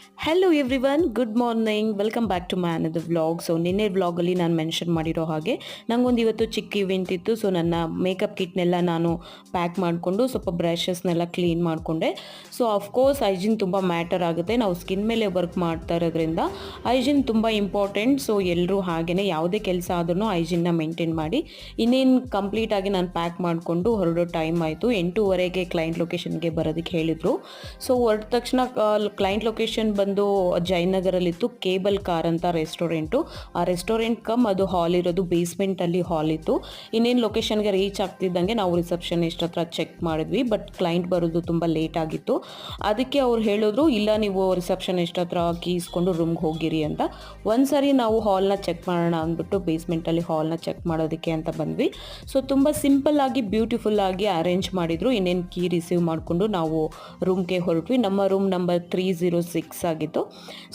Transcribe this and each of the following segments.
Hello everyone, good morning. Welcome back to my another vlog. So ನಿನ್ನೆ ವ್ಲಾಗಲ್ಲಿ ನಾನು mention ಮಾಡಿರೋ ಹಾಗೆ ನನಗೊಂದು ಇವತ್ತು ಚಿಕ್ಕ ಇವೆಂಟ್ ಇತ್ತು. ಸೊ ನನ್ನ ಮೇಕಪ್ ಕಿಟ್ನೆಲ್ಲ ನಾನು ಪ್ಯಾಕ್ ಮಾಡಿಕೊಂಡು ಸ್ವಲ್ಪ ಬ್ರಷಸ್ನೆಲ್ಲ ಕ್ಲೀನ್ ಮಾಡಿಕೊಂಡೆ. ಸೊ ಅಫ್ಕೋರ್ಸ್ ಹೈಜಿನ್ ತುಂಬ ಮ್ಯಾಟರ್ ಆಗುತ್ತೆ. ನಾವು ಸ್ಕಿನ್ ಮೇಲೆ ವರ್ಕ್ ಮಾಡ್ತಾ ಇರೋದ್ರಿಂದ ಹೈಜಿನ್ ತುಂಬ ಇಂಪಾರ್ಟೆಂಟ್. ಸೊ ಎಲ್ಲರೂ ಹಾಗೆಯೇ ಯಾವುದೇ ಕೆಲಸ ಆದ್ರೂ ಹೈಜಿನ್ನ ಮೇಂಟೈನ್ ಮಾಡಿ. ಇನ್ನೇನು ಕಂಪ್ಲೀಟಾಗಿ ನಾನು ಪ್ಯಾಕ್ ಮಾಡಿಕೊಂಡು ಹೊರಡೋ ಟೈಮ್ ಆಯಿತು. 8:30ಗೆ ಕ್ಲೈಂಟ್ ಲೊಕೇಶನ್ಗೆ ಬರೋದಕ್ಕೆ ಹೇಳಿದರು. ಸೊ ಹೊರಟ ತಕ್ಷಣ ಕ್ಲೈಂಟ್ ಲೊಕೇಶನ್ ಬಂದು ಜಯನಗರಲ್ಲಿತ್ತು. ಕೇಬಲ್ ಕಾರ್ ಅಂತ ರೆಸ್ಟೋರೆಂಟು. ಆ ರೆಸ್ಟೋರೆಂಟ್ ಕಮ್ ಅದು ಹಾಲ್ ಇರೋದು ಬೇಸ್ಮೆಂಟಲ್ಲಿ ಹಾಲ್ ಇತ್ತು. ಇನ್ನೇನು ಲೊಕೇಶನ್ಗೆ ರೀಚ್ ಆಗ್ತಿದ್ದಂಗೆ ನಾವು ರಿಸೆಪ್ಷನಿಸ್ಟ್ ಹತ್ರ ಚೆಕ್ ಮಾಡಿದ್ವಿ. ಬಟ್ ಕ್ಲೈಂಟ್ ಬರೋದು ತುಂಬ ಲೇಟ್ ಆಗಿತ್ತು. ಅದಕ್ಕೆ ಅವ್ರು ಹೇಳಿದ್ರು, ಇಲ್ಲ ನೀವು ರಿಸೆಪ್ಷನಿಸ್ಟ್ ಹತ್ರ ಕೀಸ್ಕೊಂಡು ರೂಮ್ಗೆ ಹೋಗಿರಿ ಅಂತ. ಒಂದ್ಸರಿ ನಾವು ಹಾಲ್ನ ಚೆಕ್ ಮಾಡೋಣ ಅಂದ್ಬಿಟ್ಟು ಬೇಸ್ಮೆಂಟಲ್ಲಿ ಹಾಲ್ನ ಚೆಕ್ ಮಾಡೋದಕ್ಕೆ ಅಂತ ಬಂದ್ವಿ. ಸೊ ತುಂಬ ಸಿಂಪಲ್ ಆಗಿ ಬ್ಯೂಟಿಫುಲ್ ಆಗಿ ಅರೇಂಜ್ ಮಾಡಿದ್ರು. ಇನ್ನೇನು ಕೀ ರಿಸೀವ್ ಮಾಡಿಕೊಂಡು ನಾವು ರೂಮ್ಗೆ ಹೊರಟ್ವಿ. ನಮ್ಮ ರೂಮ್ ನಂಬರ್ 306 ಆಗಿತ್ತು.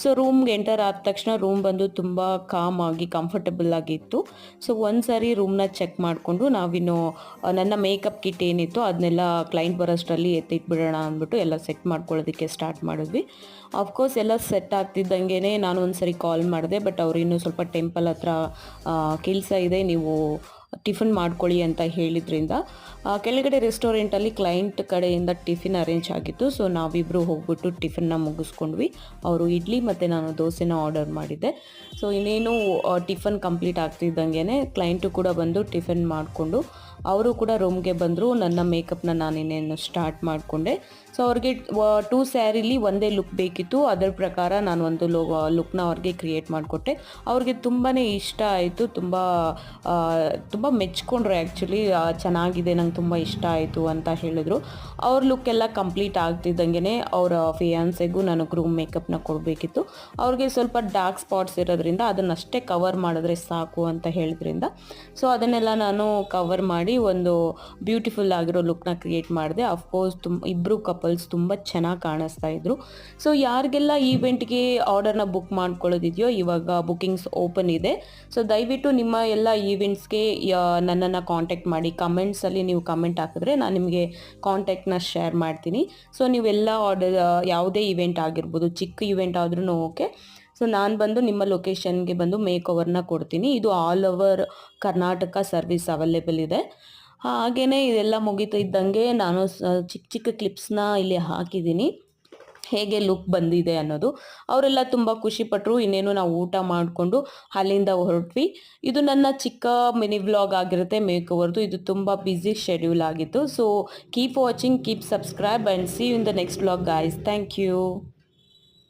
ಸೊ ರೂಮ್ಗೆ ಎಂಟರ್ ಆದ ತಕ್ಷಣ ರೂಮ್ ಬಂದು ತುಂಬ ಕಾಮ್ ಆಗಿ ಕಂಫರ್ಟಬಲ್ ಆಗಿತ್ತು. ಸೊ ಒಂದ್ಸರಿ ರೂಮ್ನ ಚೆಕ್ ಮಾಡಿಕೊಂಡು ನಾವಿನ್ನು ನನ್ನ ಮೇಕಪ್ ಕಿಟ್ ಏನಿತ್ತು ಅದನ್ನೆಲ್ಲ ಕ್ಲೈಂಟ್ ಬರೋಷ್ಟರಲ್ಲಿ ಎತ್ತಿಟ್ಬಿಡೋಣ ಅಂದ್ಬಿಟ್ಟು ಎಲ್ಲ ಸೆಟ್ ಮಾಡ್ಕೊಳ್ಳೋದಕ್ಕೆ ಸ್ಟಾರ್ಟ್ ಮಾಡಿದ್ವಿ. ಅಫ್ಕೋರ್ಸ್ ಎಲ್ಲ ಸೆಟ್ ಆಗ್ತಿದ್ದಂಗೆ ನಾನು ಒಂದ್ಸರಿ ಕಾಲ್ ಮಾಡಿದೆ. ಬಟ್ ಅವ್ರು ಇನ್ನೂ ಸ್ವಲ್ಪ ಟೆಂಪಲ್ ಹತ್ರ ಕೆಲಸ ಇದೆ, ನೀವು ಟಿಫಿನ್ ಮಾಡ್ಕೊಳ್ಳಿ ಅಂತ ಹೇಳಿದ್ರಿಂದ ಕೆಳಗಡೆ ರೆಸ್ಟೋರೆಂಟಲ್ಲಿ ಕ್ಲೈಂಟ್ ಕಡೆಯಿಂದ ಟಿಫಿನ್ ಅರೇಂಜ್ ಆಗಿತ್ತು. ಸೊ ನಾವಿಬ್ಬರು ಹೋಗ್ಬಿಟ್ಟು ಟಿಫಿನ್ನ ಮುಗಿಸ್ಕೊಂಡ್ವಿ. ಅವರು ಇಡ್ಲಿ ಮತ್ತು ನಾನು ದೋಸೆನ ಆರ್ಡರ್ ಮಾಡಿದ್ದೆ. ಸೊ ಇನ್ನೇನು ಟಿಫನ್ ಕಂಪ್ಲೀಟ್ ಆಗ್ತಿದ್ದಂಗೆ ಕ್ಲೈಂಟು ಕೂಡ ಬಂದು ಟಿಫಿನ್ ಮಾಡಿಕೊಂಡು ಅವರು ಕೂಡ ರೂಮ್ಗೆ ಬಂದರು. ನನ್ನ ಮೇಕಪ್ನ ನಾನಿನ್ನೇನು ಸ್ಟಾರ್ಟ್ ಮಾಡಿಕೊಂಡೆ. ಸೊ ಅವ್ರಿಗೆ 2 ಸ್ಯಾರಿಲಿ ಒಂದೇ ಲುಕ್ ಬೇಕಿತ್ತು. ಅದರ ಪ್ರಕಾರ ನಾನು ಒಂದು ಲುಕ್ನ ಅವ್ರಿಗೆ ಕ್ರಿಯೇಟ್ ಮಾಡಿಕೊಟ್ಟೆ. ಅವ್ರಿಗೆ ತುಂಬಾ ಇಷ್ಟ ಆಯಿತು. ತುಂಬ ಮೆಚ್ಕೊಂಡ್ರು. ಆ್ಯಕ್ಚುಲಿ ಚೆನ್ನಾಗಿದೆ, ನಂಗೆ ತುಂಬ ಇಷ್ಟ ಆಯಿತು ಅಂತ ಹೇಳಿದ್ರು. ಅವ್ರ ಲುಕ್ ಎಲ್ಲ ಕಂಪ್ಲೀಟ್ ಆಗ್ತಿದ್ದಂಗೆ ಅವರ ಫಿಯಾನ್ಸೆಗೂ ನಾನು ಗ್ರೂಮ್ ಮೇಕಪ್ನ ಕೊಡಬೇಕಿತ್ತು. ಅವ್ರಿಗೆ ಸ್ವಲ್ಪ ಡಾರ್ಕ್ ಸ್ಪಾಟ್ಸ್ ಇರೋದ್ರಿಂದ ಅದನ್ನಷ್ಟೇ ಕವರ್ ಮಾಡಿದ್ರೆ ಸಾಕು ಅಂತ ಹೇಳಿದ್ರಿಂದ ಸೊ ಅದನ್ನೆಲ್ಲ ನಾನು ಕವರ್ ಮಾಡಿ ಒಂದು ಬ್ಯೂಟಿಫುಲ್ ಆಗಿರೋ ಲುಕ್ನ ಕ್ರಿಯೇಟ್ ಮಾಡಿದೆ. ಅಫ್ಕೋರ್ಸ್ ಇಬ್ಬರು ಕಪಲ್ಸ್ ತುಂಬ ಚೆನ್ನಾಗಿ ಕಾಣಿಸ್ತಾ ಇದ್ರು. ಸೊ ಯಾರಿಗೆಲ್ಲ ಈವೆಂಟ್ಗೆ ಆರ್ಡರ್ನ ಬುಕ್ ಮಾಡ್ಕೊಳ್ಳೋದಿದೆಯೋ ಇವಾಗ ಬುಕಿಂಗ್ಸ್ ಓಪನ್ ಇದೆ. ಸೊ ದಯವಿಟ್ಟು ನಿಮ್ಮ ಎಲ್ಲ ಈವೆಂಟ್ಸ್ಗೆ ನನ್ನನ್ನು ಕಾಂಟ್ಯಾಕ್ಟ್ ಮಾಡಿ. ಕಮೆಂಟ್ಸಲ್ಲಿ ನೀವು ಕಮೆಂಟ್ ಹಾಕಿದ್ರೆ ನಾನು ನಿಮಗೆ ಕಾಂಟ್ಯಾಕ್ಟ್ನ ಶೇರ್ ಮಾಡ್ತೀನಿ. ಸೊ ನೀವೆಲ್ಲ ಆರ್ಡರ್ ಯಾವುದೇ ಇವೆಂಟ್ ಆಗಿರ್ಬೋದು, ಚಿಕ್ಕ ಇವೆಂಟ್ ಆದ್ರೂ ಓಕೆ. ಸೊ ನಾನು ಬಂದು ನಿಮ್ಮ ಲೊಕೇಶನ್ಗೆ ಬಂದು ಮೇಕ್ ಓವರ್ನ ಕೊಡ್ತೀನಿ. ಇದು all over Karnataka service available ಇದೆ. ಹಾಗೆಯೇ ಇದೆಲ್ಲ ಮುಗಿತಾ ಇದ್ದಂಗೆ ನಾನು ಚಿಕ್ಕ ಚಿಕ್ಕ ಕ್ಲಿಪ್ಸ್ನ ಇಲ್ಲಿ ಹಾಕಿದ್ದೀನಿ, ಹೇಗೆ ಲುಕ್ ಬಂದಿದೆ ಅನ್ನೋದು. ಅವರೆಲ್ಲ ತುಂಬ ಖುಷಿಪಟ್ಟರು. ಇನ್ನೇನು ನಾವು ಊಟ ಮಾಡಿಕೊಂಡು ಅಲ್ಲಿಂದ ಹೊರಟ್ವಿ. ಇದು ನನ್ನ ಚಿಕ್ಕ ಮಿನಿ ವ್ಲಾಗ್ ಆಗಿರುತ್ತೆ ಮೇಕ್ ಓವರ್ದು. ಇದು ತುಂಬ ಬ್ಯುಸಿ ಶೆಡ್ಯೂಲ್ ಆಗಿತ್ತು. So keep watching, keep subscribe and see you in the next vlog guys. Thank you.